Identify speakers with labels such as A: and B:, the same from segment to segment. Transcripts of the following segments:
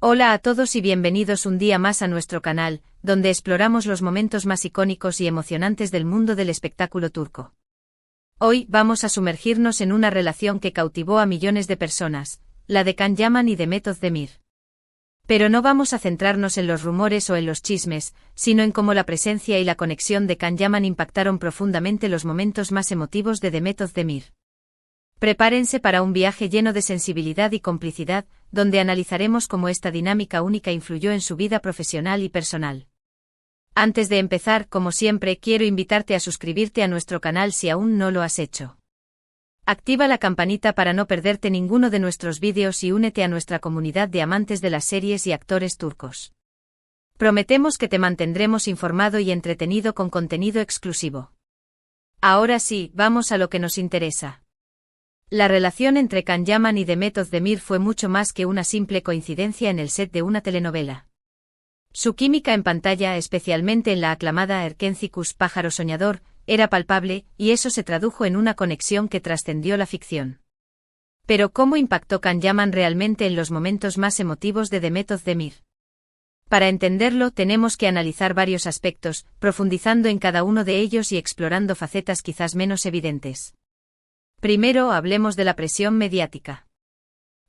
A: Hola a todos y bienvenidos un día más a nuestro canal, donde exploramos los momentos más icónicos y emocionantes del mundo del espectáculo turco. Hoy vamos a sumergirnos en una relación que cautivó a millones de personas, la de Can Yaman y Demet Özdemir. Pero no vamos a centrarnos en los rumores o en los chismes, sino en cómo la presencia y la conexión de Can Yaman impactaron profundamente los momentos más emotivos de Demet Özdemir. Prepárense para un viaje lleno de sensibilidad y complicidad, donde analizaremos cómo esta dinámica única influyó en su vida profesional y personal. Antes de empezar, como siempre, quiero invitarte a suscribirte a nuestro canal si aún no lo has hecho. Activa la campanita para no perderte ninguno de nuestros vídeos y únete a nuestra comunidad de amantes de las series y actores turcos. Prometemos que te mantendremos informado y entretenido con contenido exclusivo. Ahora sí, vamos a lo que nos interesa. La relación entre Can Yaman y Demet Özdemir fue mucho más que una simple coincidencia en el set de una telenovela. Su química en pantalla, especialmente en la aclamada Erkencikus Pájaro Soñador, era palpable, y eso se tradujo en una conexión que trascendió la ficción. Pero ¿cómo impactó Can Yaman realmente en los momentos más emotivos de Demet Özdemir? Para entenderlo tenemos que analizar varios aspectos, profundizando en cada uno de ellos y explorando facetas quizás menos evidentes. Primero hablemos de la presión mediática.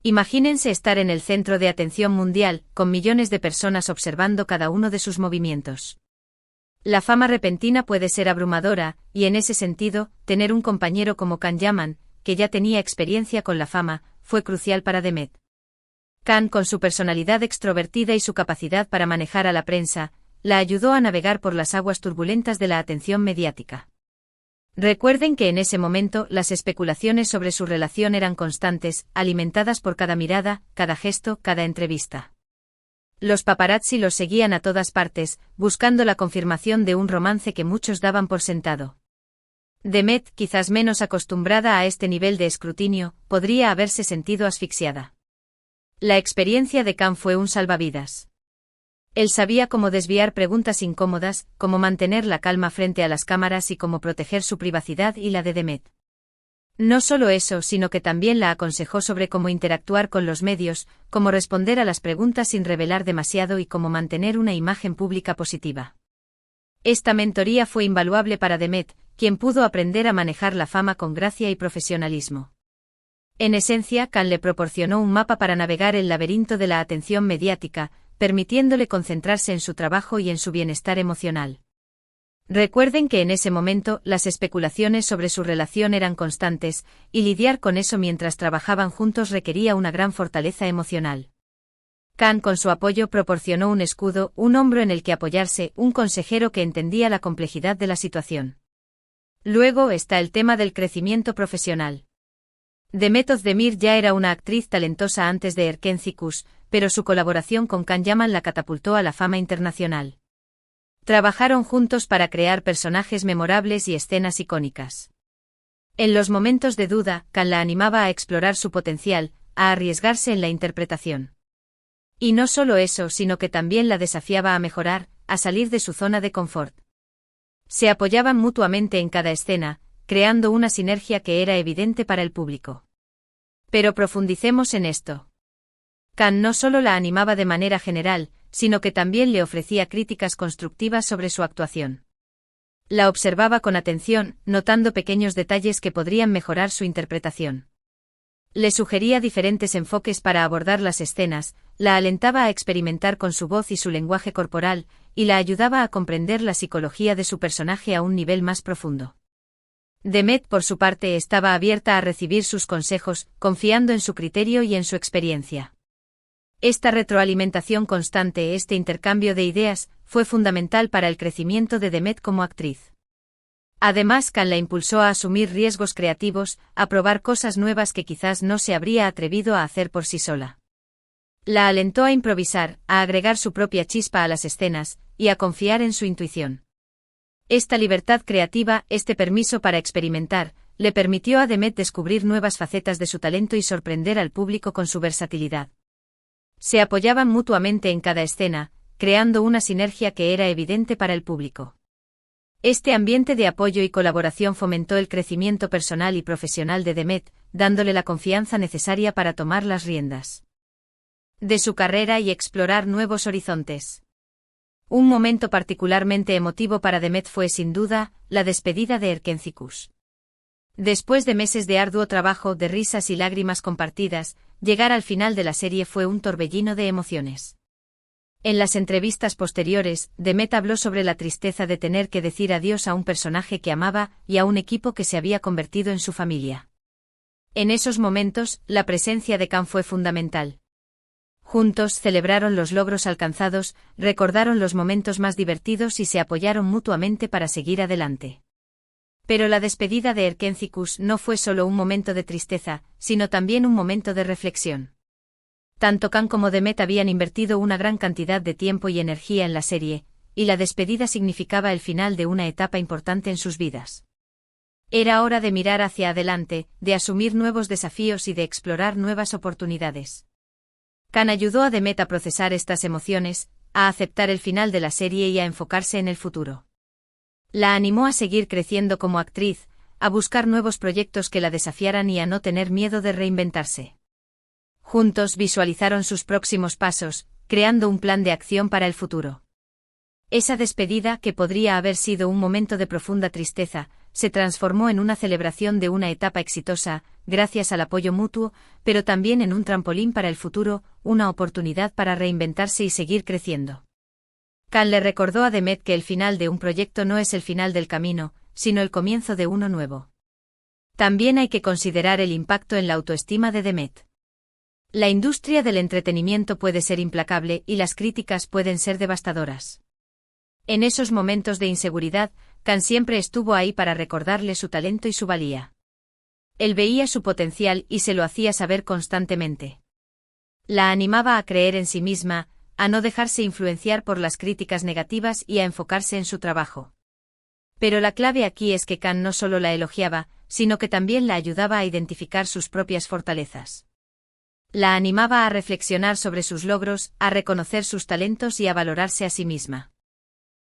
A: Imagínense estar en el centro de atención mundial, con millones de personas observando cada uno de sus movimientos. La fama repentina puede ser abrumadora, y en ese sentido, tener un compañero como Can Yaman, que ya tenía experiencia con la fama, fue crucial para Demet. Can, con su personalidad extrovertida y su capacidad para manejar a la prensa, la ayudó a navegar por las aguas turbulentas de la atención mediática. Recuerden que en ese momento las especulaciones sobre su relación eran constantes, alimentadas por cada mirada, cada gesto, cada entrevista. Los paparazzi los seguían a todas partes, buscando la confirmación de un romance que muchos daban por sentado. Demet, quizás menos acostumbrada a este nivel de escrutinio, podría haberse sentido asfixiada. La experiencia de Can fue un salvavidas. Él sabía cómo desviar preguntas incómodas, cómo mantener la calma frente a las cámaras y cómo proteger su privacidad y la de Demet. No solo eso, sino que también la aconsejó sobre cómo interactuar con los medios, cómo responder a las preguntas sin revelar demasiado y cómo mantener una imagen pública positiva. Esta mentoría fue invaluable para Demet, quien pudo aprender a manejar la fama con gracia y profesionalismo. En esencia, Can le proporcionó un mapa para navegar el laberinto de la atención mediática, permitiéndole concentrarse en su trabajo y en su bienestar emocional. Recuerden que en ese momento las especulaciones sobre su relación eran constantes, y lidiar con eso mientras trabajaban juntos requería una gran fortaleza emocional. Can, con su apoyo, proporcionó un escudo, un hombro en el que apoyarse, un consejero que entendía la complejidad de la situación. Luego está el tema del crecimiento profesional. Demet Özdemir ya era una actriz talentosa antes de Erkencikus, pero su colaboración con Can Yaman la catapultó a la fama internacional. Trabajaron juntos para crear personajes memorables y escenas icónicas. En los momentos de duda, Can la animaba a explorar su potencial, a arriesgarse en la interpretación. Y no solo eso, sino que también la desafiaba a mejorar, a salir de su zona de confort. Se apoyaban mutuamente en cada escena, creando una sinergia que era evidente para el público. Pero profundicemos en esto. Can no solo la animaba de manera general, sino que también le ofrecía críticas constructivas sobre su actuación. La observaba con atención, notando pequeños detalles que podrían mejorar su interpretación. Le sugería diferentes enfoques para abordar las escenas, la alentaba a experimentar con su voz y su lenguaje corporal, y la ayudaba a comprender la psicología de su personaje a un nivel más profundo. Demet, por su parte, estaba abierta a recibir sus consejos, confiando en su criterio y en su experiencia. Esta retroalimentación constante, este intercambio de ideas, fue fundamental para el crecimiento de Demet como actriz. Además, Can la impulsó a asumir riesgos creativos, a probar cosas nuevas que quizás no se habría atrevido a hacer por sí sola. La alentó a improvisar, a agregar su propia chispa a las escenas, y a confiar en su intuición. Esta libertad creativa, este permiso para experimentar, le permitió a Demet descubrir nuevas facetas de su talento y sorprender al público con su versatilidad. Se apoyaban mutuamente en cada escena, creando una sinergia que era evidente para el público. Este ambiente de apoyo y colaboración fomentó el crecimiento personal y profesional de Demet, dándole la confianza necesaria para tomar las riendas. de su carrera y explorar nuevos horizontes. Un momento particularmente emotivo para Demet fue sin duda la despedida de Erkenci-Kuş. Después de meses de arduo trabajo, de risas y lágrimas compartidas, llegar al final de la serie fue un torbellino de emociones. En las entrevistas posteriores, Demet habló sobre la tristeza de tener que decir adiós a un personaje que amaba y a un equipo que se había convertido en su familia. En esos momentos, la presencia de Can fue fundamental. Juntos celebraron los logros alcanzados, recordaron los momentos más divertidos y se apoyaron mutuamente para seguir adelante. Pero la despedida de Erkenci-Kuş no fue solo un momento de tristeza, sino también un momento de reflexión. Tanto Can como Demet habían invertido una gran cantidad de tiempo y energía en la serie, y la despedida significaba el final de una etapa importante en sus vidas. Era hora de mirar hacia adelante, de asumir nuevos desafíos y de explorar nuevas oportunidades. Can ayudó a Demet a procesar estas emociones, a aceptar el final de la serie y a enfocarse en el futuro. La animó a seguir creciendo como actriz, a buscar nuevos proyectos que la desafiaran y a no tener miedo de reinventarse. Juntos visualizaron sus próximos pasos, creando un plan de acción para el futuro. Esa despedida, que podría haber sido un momento de profunda tristeza, se transformó en una celebración de una etapa exitosa, gracias al apoyo mutuo, pero también en un trampolín para el futuro, una oportunidad para reinventarse y seguir creciendo. Can le recordó a Demet que el final de un proyecto no es el final del camino, sino el comienzo de uno nuevo. También hay que considerar el impacto en la autoestima de Demet. La industria del entretenimiento puede ser implacable y las críticas pueden ser devastadoras. En esos momentos de inseguridad, Can siempre estuvo ahí para recordarle su talento y su valía. Él veía su potencial y se lo hacía saber constantemente. La animaba a creer en sí misma, a no dejarse influenciar por las críticas negativas y a enfocarse en su trabajo. Pero la clave aquí es que Can no solo la elogiaba, sino que también la ayudaba a identificar sus propias fortalezas. La animaba a reflexionar sobre sus logros, a reconocer sus talentos y a valorarse a sí misma.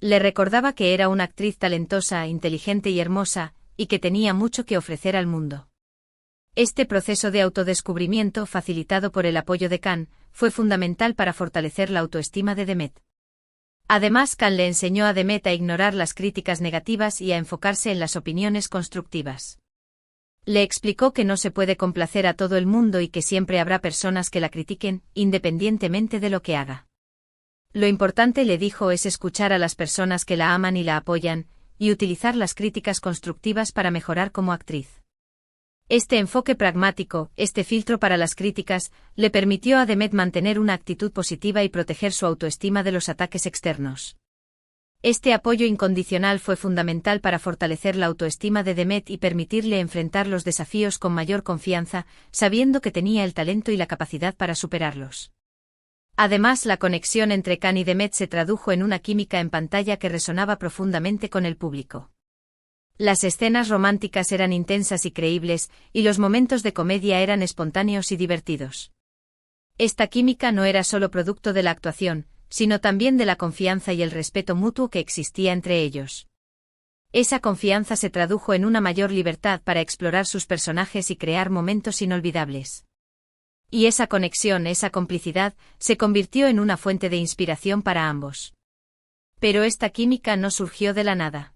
A: Le recordaba que era una actriz talentosa, inteligente y hermosa, y que tenía mucho que ofrecer al mundo. Este proceso de autodescubrimiento, facilitado por el apoyo de Can, fue fundamental para fortalecer la autoestima de Demet. Además, Can le enseñó a Demet a ignorar las críticas negativas y a enfocarse en las opiniones constructivas. Le explicó que no se puede complacer a todo el mundo y que siempre habrá personas que la critiquen, independientemente de lo que haga. Lo importante, le dijo, es escuchar a las personas que la aman y la apoyan, y utilizar las críticas constructivas para mejorar como actriz. Este enfoque pragmático, este filtro para las críticas, le permitió a Demet mantener una actitud positiva y proteger su autoestima de los ataques externos. Este apoyo incondicional fue fundamental para fortalecer la autoestima de Demet y permitirle enfrentar los desafíos con mayor confianza, sabiendo que tenía el talento y la capacidad para superarlos. Además, la conexión entre Can y Demet se tradujo en una química en pantalla que resonaba profundamente con el público. Las escenas románticas eran intensas y creíbles, y los momentos de comedia eran espontáneos y divertidos. Esta química no era solo producto de la actuación, sino también de la confianza y el respeto mutuo que existía entre ellos. Esa confianza se tradujo en una mayor libertad para explorar sus personajes y crear momentos inolvidables. Y esa conexión, esa complicidad, se convirtió en una fuente de inspiración para ambos. Pero esta química no surgió de la nada.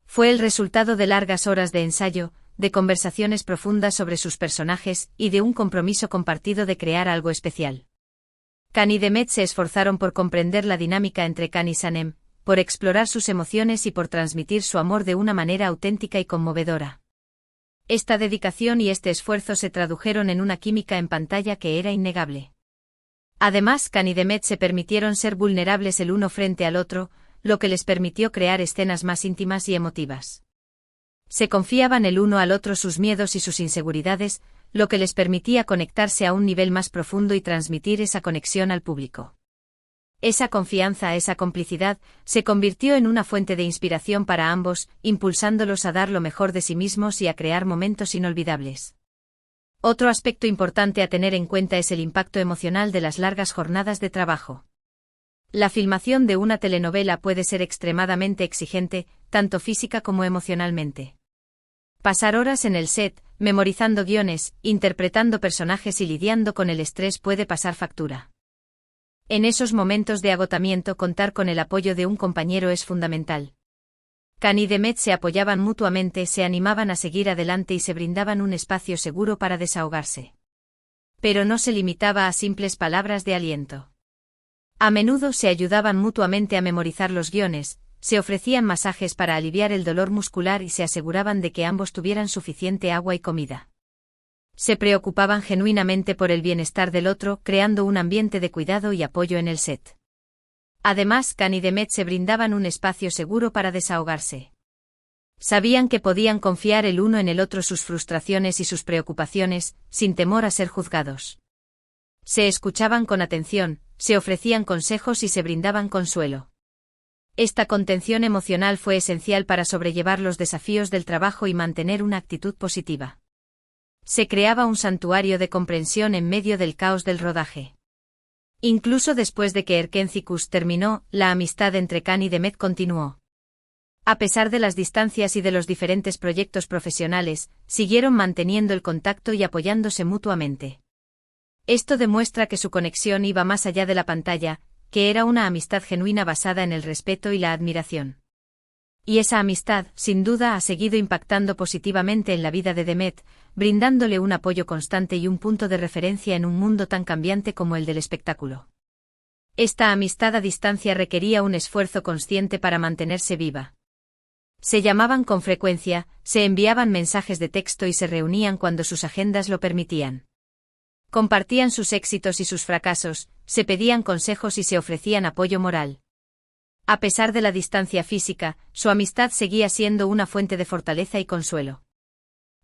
A: Fue el resultado de largas horas de ensayo, de conversaciones profundas sobre sus personajes y de un compromiso compartido de crear algo especial. Can y Demet se esforzaron por comprender la dinámica entre Can y Sanem, por explorar sus emociones y por transmitir su amor de una manera auténtica y conmovedora. Esta dedicación y este esfuerzo se tradujeron en una química en pantalla que era innegable. Además, Can y Demet se permitieron ser vulnerables el uno frente al otro, lo que les permitió crear escenas más íntimas y emotivas. Se confiaban el uno al otro sus miedos y sus inseguridades, lo que les permitía conectarse a un nivel más profundo y transmitir esa conexión al público. Esa confianza, esa complicidad, se convirtió en una fuente de inspiración para ambos, impulsándolos a dar lo mejor de sí mismos y a crear momentos inolvidables. Otro aspecto importante a tener en cuenta es el impacto emocional de las largas jornadas de trabajo. La filmación de una telenovela puede ser extremadamente exigente, tanto física como emocionalmente. Pasar horas en el set, memorizando guiones, interpretando personajes y lidiando con el estrés puede pasar factura. En esos momentos de agotamiento, contar con el apoyo de un compañero es fundamental. Khan y Demet se apoyaban mutuamente, se animaban a seguir adelante y se brindaban un espacio seguro para desahogarse. Pero no se limitaba a simples palabras de aliento. A menudo se ayudaban mutuamente a memorizar los guiones, se ofrecían masajes para aliviar el dolor muscular y se aseguraban de que ambos tuvieran suficiente agua y comida. Se preocupaban genuinamente por el bienestar del otro, creando un ambiente de cuidado y apoyo en el set. Además, Khan y Demet se brindaban un espacio seguro para desahogarse. Sabían que podían confiar el uno en el otro sus frustraciones y sus preocupaciones, sin temor a ser juzgados. Se escuchaban con atención, se ofrecían consejos y se brindaban consuelo. Esta contención emocional fue esencial para sobrellevar los desafíos del trabajo y mantener una actitud positiva. Se creaba un santuario de comprensión en medio del caos del rodaje. Incluso después de que Erkencicus terminó, la amistad entre Khan y Demet continuó. A pesar de las distancias y de los diferentes proyectos profesionales, siguieron manteniendo el contacto y apoyándose mutuamente. Esto demuestra que su conexión iba más allá de la pantalla, que era una amistad genuina basada en el respeto y la admiración. Y esa amistad, sin duda, ha seguido impactando positivamente en la vida de Demet, brindándole un apoyo constante y un punto de referencia en un mundo tan cambiante como el del espectáculo. Esta amistad a distancia requería un esfuerzo consciente para mantenerse viva. Se llamaban con frecuencia, se enviaban mensajes de texto y se reunían cuando sus agendas lo permitían. Compartían sus éxitos y sus fracasos, se pedían consejos y se ofrecían apoyo moral. A pesar de la distancia física, su amistad seguía siendo una fuente de fortaleza y consuelo.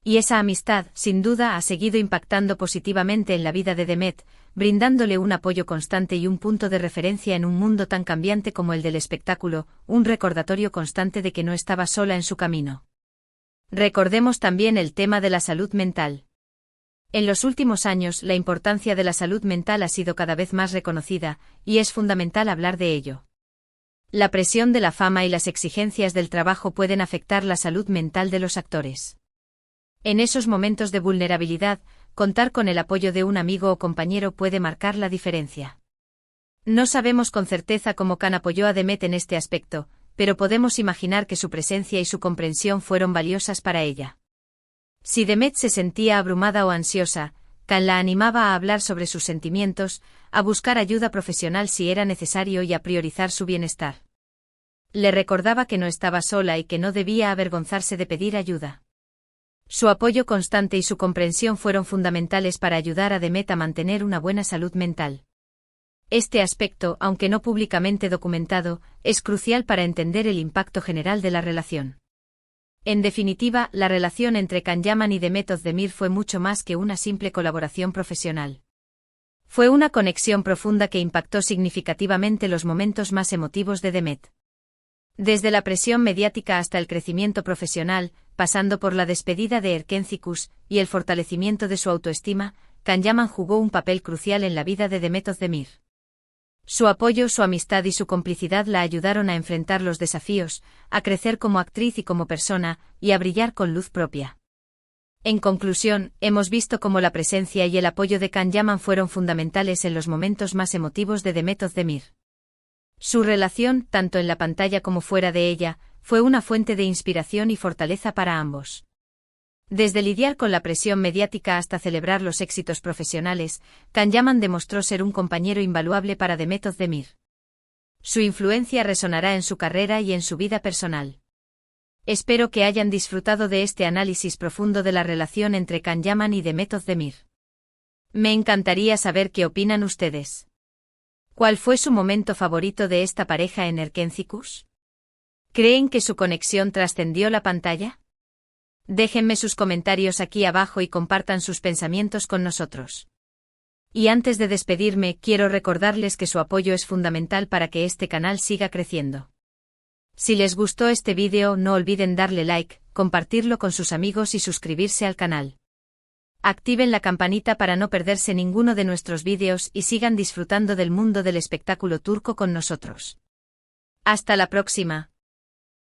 A: Y esa amistad, sin duda, ha seguido impactando positivamente en la vida de Demet, brindándole un apoyo constante y un punto de referencia en un mundo tan cambiante como el del espectáculo, un recordatorio constante de que no estaba sola en su camino. Recordemos también el tema de la salud mental. En los últimos años, la importancia de la salud mental ha sido cada vez más reconocida, y es fundamental hablar de ello. La presión de la fama y las exigencias del trabajo pueden afectar la salud mental de los actores. En esos momentos de vulnerabilidad, contar con el apoyo de un amigo o compañero puede marcar la diferencia. No sabemos con certeza cómo Khan apoyó a Demet en este aspecto, pero podemos imaginar que su presencia y su comprensión fueron valiosas para ella. Si Demet se sentía abrumada o ansiosa, Khan la animaba a hablar sobre sus sentimientos, a buscar ayuda profesional si era necesario y a priorizar su bienestar. Le recordaba que no estaba sola y que no debía avergonzarse de pedir ayuda. Su apoyo constante y su comprensión fueron fundamentales para ayudar a Demet a mantener una buena salud mental. Este aspecto, aunque no públicamente documentado, es crucial para entender el impacto general de la relación. En definitiva, la relación entre Can Yaman y Demet Özdemir fue mucho más que una simple colaboración profesional. Fue una conexión profunda que impactó significativamente los momentos más emotivos de Demet. Desde la presión mediática hasta el crecimiento profesional, pasando por la despedida de Erkencicus y el fortalecimiento de su autoestima, Can Yaman jugó un papel crucial en la vida de Demet Özdemir. Su apoyo, su amistad y su complicidad la ayudaron a enfrentar los desafíos, a crecer como actriz y como persona, y a brillar con luz propia. En conclusión, hemos visto cómo la presencia y el apoyo de Can Yaman fueron fundamentales en los momentos más emotivos de Demet Özdemir. Su relación, tanto en la pantalla como fuera de ella, fue una fuente de inspiración y fortaleza para ambos. Desde lidiar con la presión mediática hasta celebrar los éxitos profesionales, Can Yaman demostró ser un compañero invaluable para Demet Özdemir. Su influencia resonará en su carrera y en su vida personal. Espero que hayan disfrutado de este análisis profundo de la relación entre Can Yaman y Demet Özdemir. Me encantaría saber qué opinan ustedes. ¿Cuál fue su momento favorito de esta pareja en Erkencicus? ¿Creen que su conexión trascendió la pantalla? Déjenme sus comentarios aquí abajo y compartan sus pensamientos con nosotros. Y antes de despedirme, quiero recordarles que su apoyo es fundamental para que este canal siga creciendo. Si les gustó este vídeo, no olviden darle like, compartirlo con sus amigos y suscribirse al canal. Activen la campanita para no perderse ninguno de nuestros vídeos y sigan disfrutando del mundo del espectáculo turco con nosotros. Hasta la próxima.